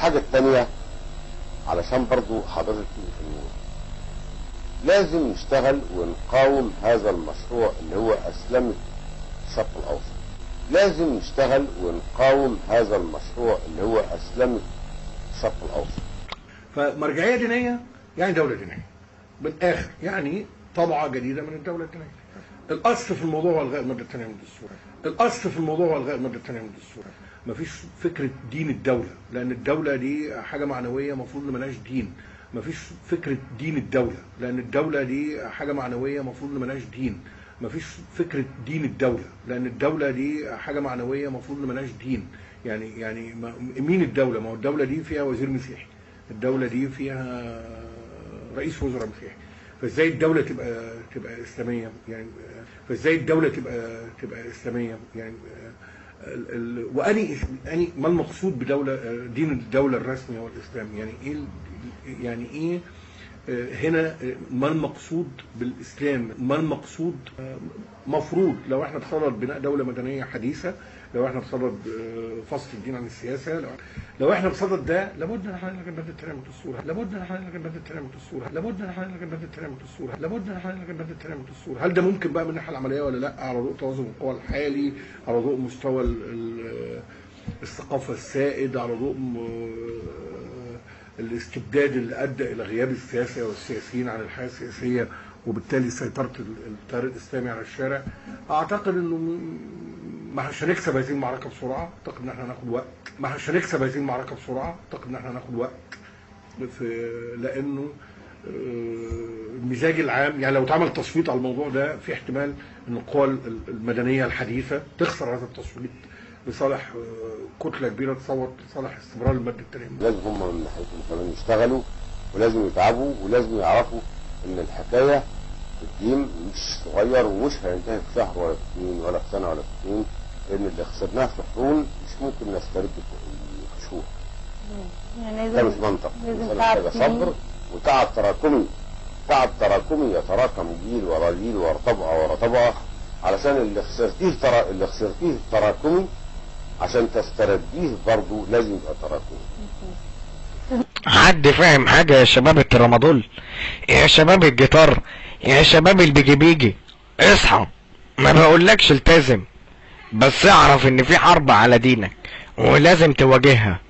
الحاجة التانية علشان برضو حضرتك في النور، لازم نشتغل ونقاوم هذا المشروع اللي هو أسلمة الشرق الأوسط. لازم نشتغل ونقاوم هذا المشروع اللي هو أسلمة الشرق الأوسط. فمرجعية دينية يعني دولة دينية بالآخر، يعني طبعة جديدة من الدولة الدينية. الأصل في الموضوع هو إلغاء المادة الثانية من الدستور. الأصل في الموضوع هو إلغاء المادة الثانية من الدستور. مفيش فكرة دين الدولة، لأن الدولة دي حاجة معنوية المفروض ملهاش دين. مفيش فكرة دين الدولة، لأن الدولة دي حاجة معنوية المفروض ملهاش دين. مفيش فكرة دين الدولة، لأن الدولة دي حاجة معنوية المفروض ملهاش دين. يعني مين الدولة؟ ما هو الدولة دي فيها وزير مسيحي، الدولة دي فيها رئيس وزراء مسيحي، فازاي الدولة تبقى إسلامية؟ يعني فازاي الدولة تبقى إسلامية؟ يعني وأني ما المقصود بدولة؟ دين الدولة الرسمي هو الإسلام. يعني إيه هنا؟ ما المقصود بالإسلام؟ ما المقصود؟ مفروض لو احنا بصدد بناء دولة مدنية حديثة، لو احنا بصدد فصل الدين عن السياسة، لو احنا بصدد ده، لابد ان احنا نلغي المادة الثانية من الدستور، لابد ان احنا نلغي المادة الثانية من الدستور، لابد ان احنا نلغي المادة الثانية من الدستور، لابد ان احنا نلغي المادة الثانية من الدستور. هل ده ممكن بقى من الناحية العملية ولا لا؟ على ضوء توازن القوى الحالي، على ضوء مستوى الثقافة السائد، على ضوء الاستبداد اللي ادى الى غياب السياسه والسياسيين عن الحياه السياسيه، وبالتالي سيطره التيار الاسلامي على الشارع. اعتقد انه مش هنكسب هذه المعركه بسرعه، اعتقد ان احنا هناخد وقت. مش هنكسب هذه المعركه بسرعه، اعتقد ان احنا هناخد وقت، لانه المزاج العام، يعني لو اتعمل تصويت على الموضوع ده في احتمال ان القوى المدنيه الحديثه تخسر هذا التصويت لصالح كتله كبيره تصوت لصالح استمرار الماده الثانيه. لازم هم من ناحيتهم كمان يشتغلوا، ولازم يتعبوا، ولازم يعرفوا ان الحكايه في الدين مش صغير ومش هينتهي في شهر ولا في 2 ولا في سنه ولا في 2، لان اللي خسرناه في قرون مش ممكن نسترد في شهور. يعني ده مش منطق، محتاجه صبر وتعب تراكمي. تعب تراكمي يتراكم جيل ورا جيل ورا طبقه ورا طبقه، علشان اللي خسرتيه تراكمي عشان تسترديه برضه لازم يبقى تراكمي. حد فاهم حاجه يا شباب الترامادول؟ يا شباب الجيتار؟ يا شباب البيجي؟ اصحى، ما بقولكش التزم، بس اعرف ان في حرب على دينك ولازم تواجهها.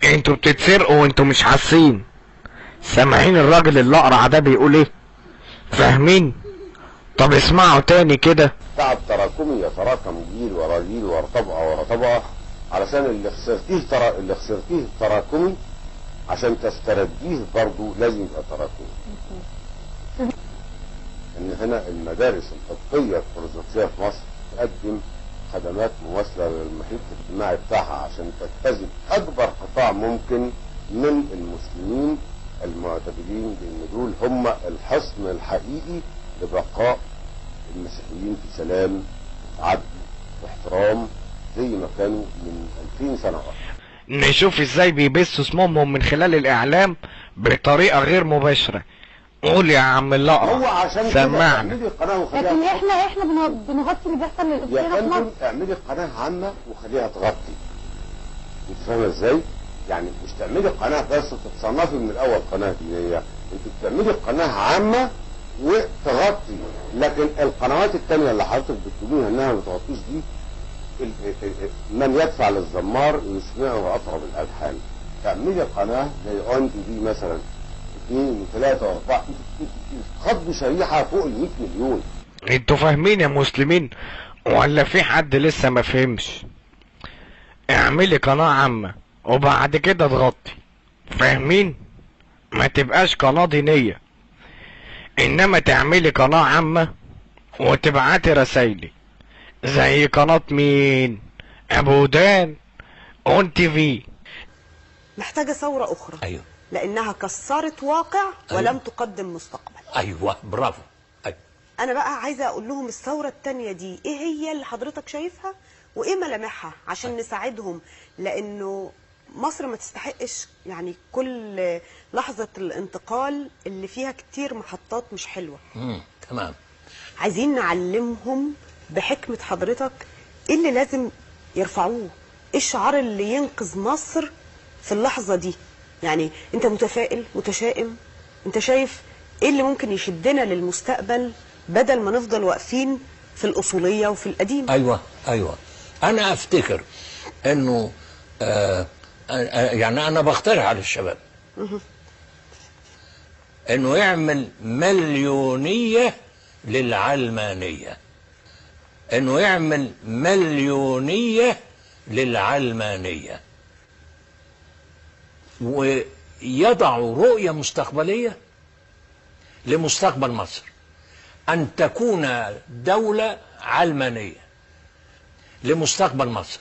انتوا بتتسرقوا وانتوا مش حاسين. سامعين الراجل الاقرع ده بيقول ايه؟ فاهمين؟ طب اسمعوا تاني كده. تعب تراكمي يتراكم جيل ورا جيل ورا طبقه ورا طبقه، علشان اللي خسرتيه تراكمي عشان تسترديه برضه لازم يبقى تراكمي. ان هنا المدارس الطبيه البروتستانتيه في مصر تقدم خدمات مماثله للمحيط الاجتماعي بتاعها عشان تجتذب اكبر قطاع ممكن من المسلمين المعتدلين، لان دول هم الحصن الحقيقي لبقاء المسيحيين في سلام وعدل واحترام زي ما كانوا من 2000 سنه ورا. نشوف ازاي بيبثوا اسمهم من خلال الاعلام بطريقه غير مباشره. قول يا عم الاقرع، هو عشان سمعنا. لكن احنا بنغطي اللي بيحصل للاسلام في مصر. اعملي قناه عامه وخليها تغطي. انت فاهمه ازاي؟ يعني مش تعملي قناه بس تتصنفي من الاول قناه دينيه، انت بتعملي قناه عامه وتغطي. لكن القنوات الثانيه اللي حضرتك بتقوليها انها ما بتغطيش دي، من يدفع للزمار يسمعه اطرب الالحان. تعملي قناه زي اون تي في مثلا 2 و3 و4 خط شريحه فوق ال 100 مليون. انتوا فاهمين يا مسلمين ولا في حد لسه ما فهمش؟ اعملي قناه عامه وبعد كده تغطي، فاهمين؟ ما تبقاش قناه دينيه، انما تعملي قناه عامه وتبعتي رسايلي زي قناه مين؟ ابو دان اون تي في. محتاجه ثوره اخرى. ايوه، لانها كسرت واقع ولم تقدم مستقبل. ايوه برافو. أيوة. انا بقى عايزه اقول لهم الثوره الثانيه دي ايه هي اللي حضرتك شايفها وايه ملامحها عشان نساعدهم، لانه مصر ما تستحقش يعني كل لحظه الانتقال اللي فيها كتير محطات مش حلوه. تمام. عايزين نعلمهم بحكمه حضرتك ايه اللي لازم يرفعوه، ايه الشعار اللي ينقذ مصر في اللحظه دي؟ يعني انت متفائل متشائم؟ انت شايف ايه اللي ممكن يشدنا للمستقبل بدل ما نفضل واقفين في الاصوليه وفي القديم؟ ايوه انا افتكر انه يعني انا بقترح على الشباب انه يعمل مليونيه للعلمانيه، انه يعمل مليونيه للعلمانيه، ويضعوا رؤيه مستقبليه لمستقبل مصر، ان تكون دوله علمانيه لمستقبل مصر،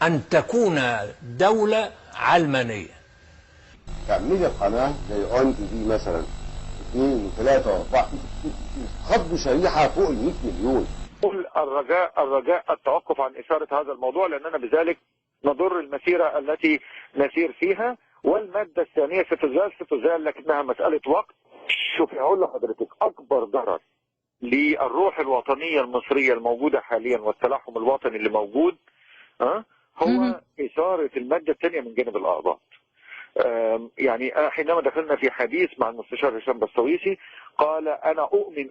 ان تكون دوله علمانيه. تعملي قناه زي اون تي في مثلا 2 و3 و4 خضوا شريحه فوق ال 100 مليون. قل الرجاء التوقف عن اثاره هذا الموضوع، لاننا بذلك نضر المسيره التي نسير فيها. والماده الثانيه ستزال لكنها مساله وقت. شوفي هقول لحضرتك، اكبر ضرر للروح الوطنيه المصريه الموجوده حاليا والتلاحم الوطني اللي موجود هو اثاره الماده الثانيه من جانب الاعضاء. يعني حينما دخلنا في حديث مع المستشار هشام بسطويسي قال انا اؤمن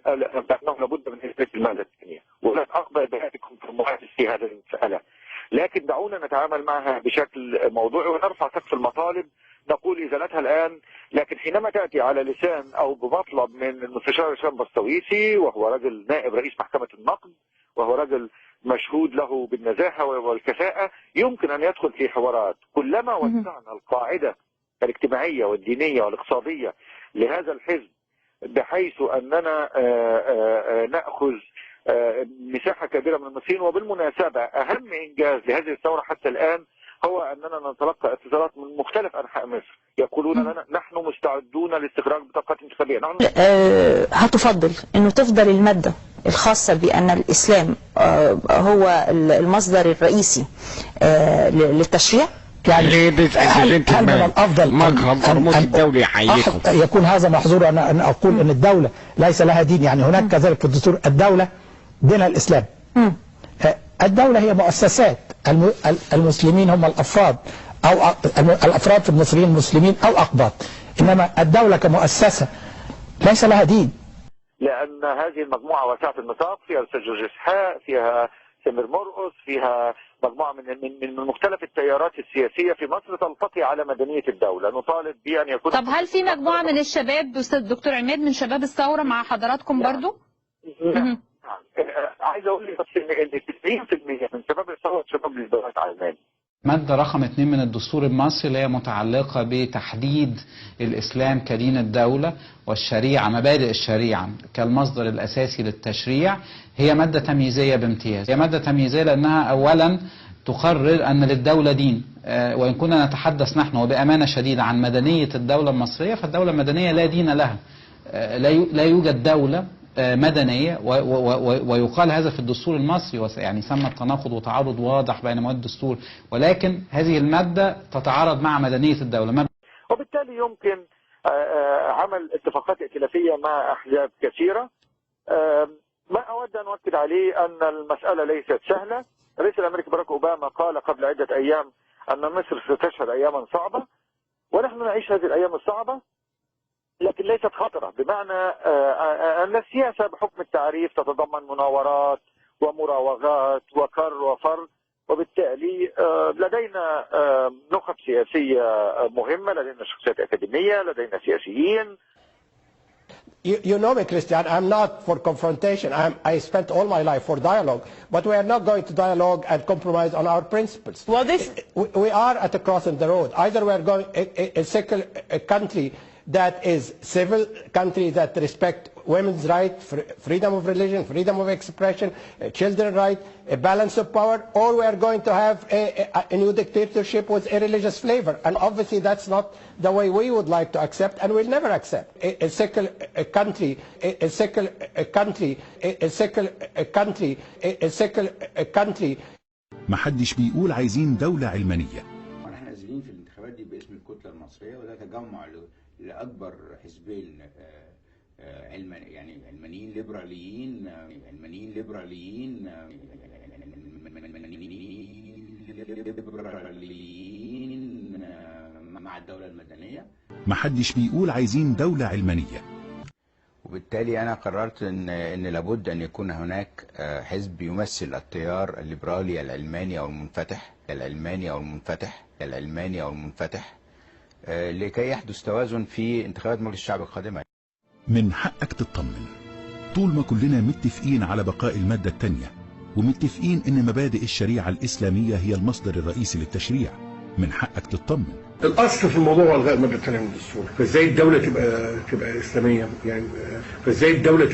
بانه لابد من اثبات الماده الثانيه ولن اقبل بهاتكم في المعاكسه في هذه المساله، لكن دعونا نتعامل معها بشكل موضوعي ونرفع سقف المطالب نقول ازالتها الان. لكن حينما تاتي على لسان او بمطلب من المستشار هشام بسطويسي وهو رجل نائب رئيس محكمه النقد وهو رجل مشهود له بالنزاهه والكفاءه، يمكن ان يدخل في حوارات. كلما وسعنا القاعده الاجتماعيه والدينيه والاقتصاديه لهذا الحزب بحيث اننا ناخذ مساحه كبيره من المصريين. وبالمناسبه اهم انجاز لهذه الثوره حتى الان هو اننا نتلقى اتصالات من مختلف انحاء مصر يقولون لنا نحن مستعدون لاستخراج بطاقات انتخابيه. نحن هتفضل انه تفضل الماده الخاصه بان الاسلام هو المصدر الرئيسي للتشريع؟ يعني ليه بتأسسين هل من الافضل مجهض قرموس الدولي يحييكم يكون هذا محظور ان اقول ان الدوله ليس لها دين؟ يعني هناك كذلك في الدستور الدوله دينها الاسلام. الدوله هي مؤسسات، المسلمين هم الافراد او الافراد في المصريين المسلمين او اقباط، انما الدوله كمؤسسه ليس لها دين. لان هذه المجموعه واسعه النطاق، فيها الاستاذ جورج اسحاق، فيها سمير مرقص، فيها مجموعه من مختلف التيارات السياسيه في مصر تلتقي على مدنيه الدوله. نطالب بان يكون. طب هل في مجموعه من الشباب استاذ دكتور عماد من شباب الثوره مع حضراتكم برضو؟ نعم. عايز اقول لك بس ان 90% من شباب الثوره شباب للدولات علماني. مادة رقم 2 من الدستور المصري اللي هي متعلقة بتحديد الإسلام كدين الدولة والشريعة، مبادئ الشريعة كالمصدر الأساسي للتشريع، هي مادة تمييزية بامتياز. هي مادة تمييزية لأنها أولا تقرر أن للدولة دين، وإن كنا نتحدث نحن وبأمانة شديدة عن مدنية الدولة المصرية، فالدولة المدنية لا دين لها. لا يوجد دولة مدنية، ويقال هذا في الدستور المصري، يعني سمى التناقض وتعارض واضح بين مواد الدستور، ولكن هذه المادة تتعارض مع مدنية الدولة. وبالتالي يمكن عمل اتفاقات ائتلافية مع أحزاب كثيرة. ما أود أن أؤكد عليه أن المسألة ليست سهلة. الرئيس الأمريكي باراك أوباما قال قبل عدة أيام أن مصر ستشهد أياما صعبة، ونحن نعيش هذه الأيام الصعبة، لكن ليست خطرة، بمعنى أن السياسة بحكم التعريف تتضمن مناورات ومراوغات وكر وفر، وبالتالي لدينا نخب سياسية مهمة، لدينا شخصيات أكاديمية، لدينا سياسيين. You know me, Christian, I'm not for confrontation. I spent all my life for dialogue, but we are not going to dialogue and compromise on our principles. Well, we are at a cross in the road. Either we are going a secular country that is civil, country that respect women's rights, freedom of religion, freedom of expression, children's rights, a balance of power, or we are going to have a new dictatorship with a religious flavor. And obviously that's not the way we would like to accept and will never accept. A secular country, ما حدش بيقول عايزين دولة علمانية. ونحن نازلين في الانتخابات دي باسم الكتلة المصرية، وده تجمع لأكبر حزبين علمانيين ليبراليين الدولة المدنية. محدش بيقول عايزين دولة علمانية. وبالتالي أنا قررت إن لابد أن يكون هناك حزب يمثل التيار الليبرالي العلماني أو المنفتح لكي يحدث توازن في انتخابات مجلس الشعب القادمة. من حقك تطمن طول ما كلنا متفقين على بقاء المادة الثانية ومتفقين ان مبادئ الشريعة الإسلامية هي المصدر الرئيسي للتشريع. من حقك تطمن. الاصل في الموضوع هو الغاء الماده الثانيه من الدستور، فازاي الدوله تبقى اسلاميه يعني، فازاي الدوله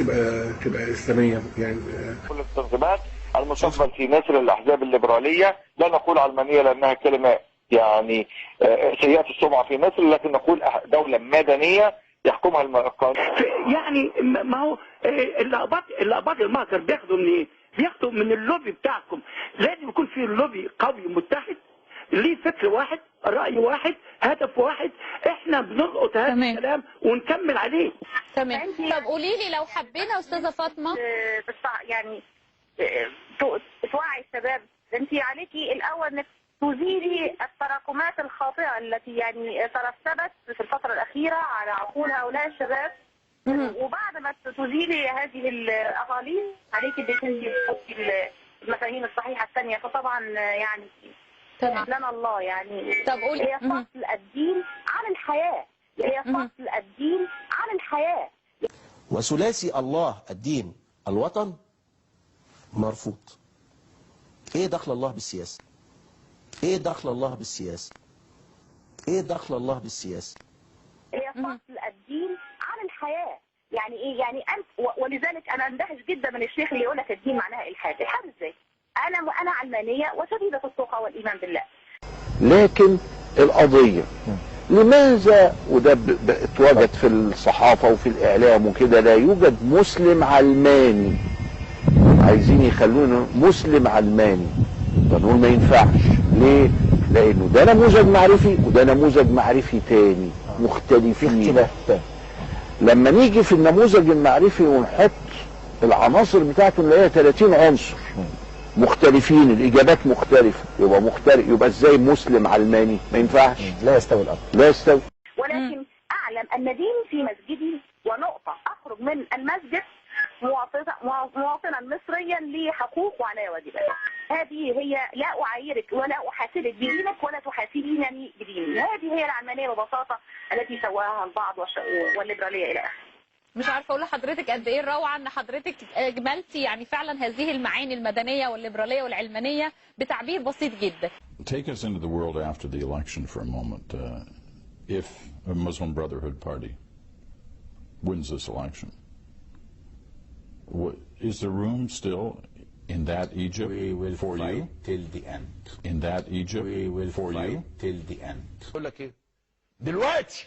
تبقى اسلاميه يعني. كل التنظيمات المستقبل في مصر الاحزاب الليبراليه، لا نقول علمانيه لانها كلمه يعني سيئه السمعه في مصر، لكن نقول دوله مدنيه يحكمها القانون. يعني ما هو اللقبات المهجر بياخدوا من ايه؟ بياخدوا من اللوبي بتاعكم. لازم يكون في لوبي قوي متحد ليه فكر واحد، رأي واحد، هدف واحد، احنا بنلقط هذا الكلام ونكمل عليه. تمام. طب قولي لي لو حبينا استاذه فاطمه يعني توعي الشباب، انت عليكي الاول انك تزيلي التراكمات الخاطئه التي يعني ترسبت في الفتره الاخيره على عقول هؤلاء الشباب، وبعد ما تزيلي هذه الاغاليط عليكي انك تحطي المفاهيم الصحيحه الثانيه. فطبعا يعني لنا الله يعني طب قولي هي فصل الدين عن الحياه، هي فصل الدين عن الحياه. وثلاثي الله الدين الوطن مرفوض. ايه دخل الله بالسياسه؟ ايه دخل الله بالسياسه؟ ايه دخل الله بالسياسه؟ هي فصل الدين عن الحياه. يعني ايه؟ يعني انت ولذلك انا اندهش جدا من الشيخ اللي يقول لك الدين معناها الحاد. الحاد ازاي؟ انا علمانيه وشديده التقى والايمان بالله. لكن القضيه لماذا وده اتوجد في الصحافه وفي الاعلام وكده لا يوجد مسلم علماني؟ عايزين يخلونا مسلم علماني، فنقول ما ينفعش. ليه؟ لانه ده نموذج معرفي وده نموذج معرفي تاني مختلفين. لما نيجي في النموذج المعرفي ونحط العناصر بتاعته اللي هي 30 عنصر مختلفين، الاجابات مختلفه، يبقى ازاي مسلم علماني؟ ما ينفعش، لا يستوي الامر، لا يستوي. ولكن اعلم ان ديني في مسجدي، ونقطه اخرج من المسجد مواطنا مصريا لي حقوق وعلي واجبات. هذه هي، لا اعايرك ولا احاسبك بدينك ولا تحاسبينني بديني. هذه هي العلمانيه ببساطه التي سواها البعض والليبراليه الى اخره. مش عارفه اقول لحضرتك قد ايه الروعه ان حضرتك اجملتي يعني فعلا هذه المعاني المدنيه والليبراليه والعلمانيه بتعبير بسيط جدا. Take us into the world after the election for a moment. If a Muslim Brotherhood party wins this election, is there room still in that Egypt for you? Till the end. In that Egypt for you? Till the end. اقول لك ايه؟ دلوقتي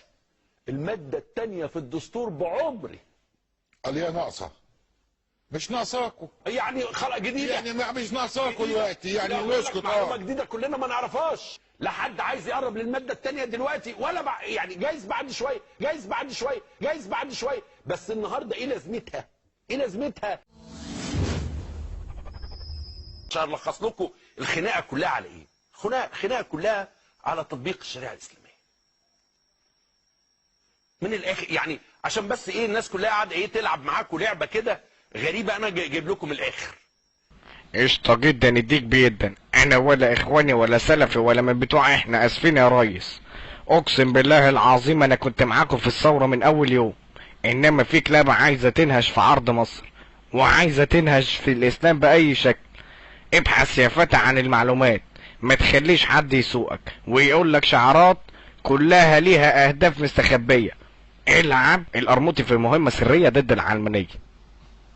المادة الثانية في الدستور بعمري قال هي ناقصة، مش ناقصاكوا يعني خلق جديدة، يعني مش ناقصاكوا دلوقتي، يعني نسكت. معلومة جديدة كلنا ما نعرفهاش. لا حد عايز يقرب للمادة الثانية دلوقتي ولا يعني جايز بعد شوية، جايز بعد شوية، جايز بعد شوية، بس النهارده ايه لازمتها؟ ايه لازمتها؟ عشان الخص لكم الخناقة كلها على ايه؟ الخناقة كلها على تطبيق الشريعة الإسلامية. من الاخر يعني عشان بس ايه الناس كلها قاعده ايه تلعب معاكم لعبه كده غريبه. انا جايب لكم الاخر. قشطه جدا، يديك بيدا. انا ولا اخواني ولا سلفي ولا من بتوع احنا اسفين يا ريس. اقسم بالله العظيم انا كنت معاكم في الثوره من اول يوم، انما في كلابه عايزه تنهش في عرض مصر وعايزه تنهش في الاسلام باي شكل. ابحث يا فتى عن المعلومات، ما تخليش حد يسوقك ويقول لك شعارات كلها ليها اهداف مستخبيه. العب القرموطي في مهمه سريه ضد العلمانيه.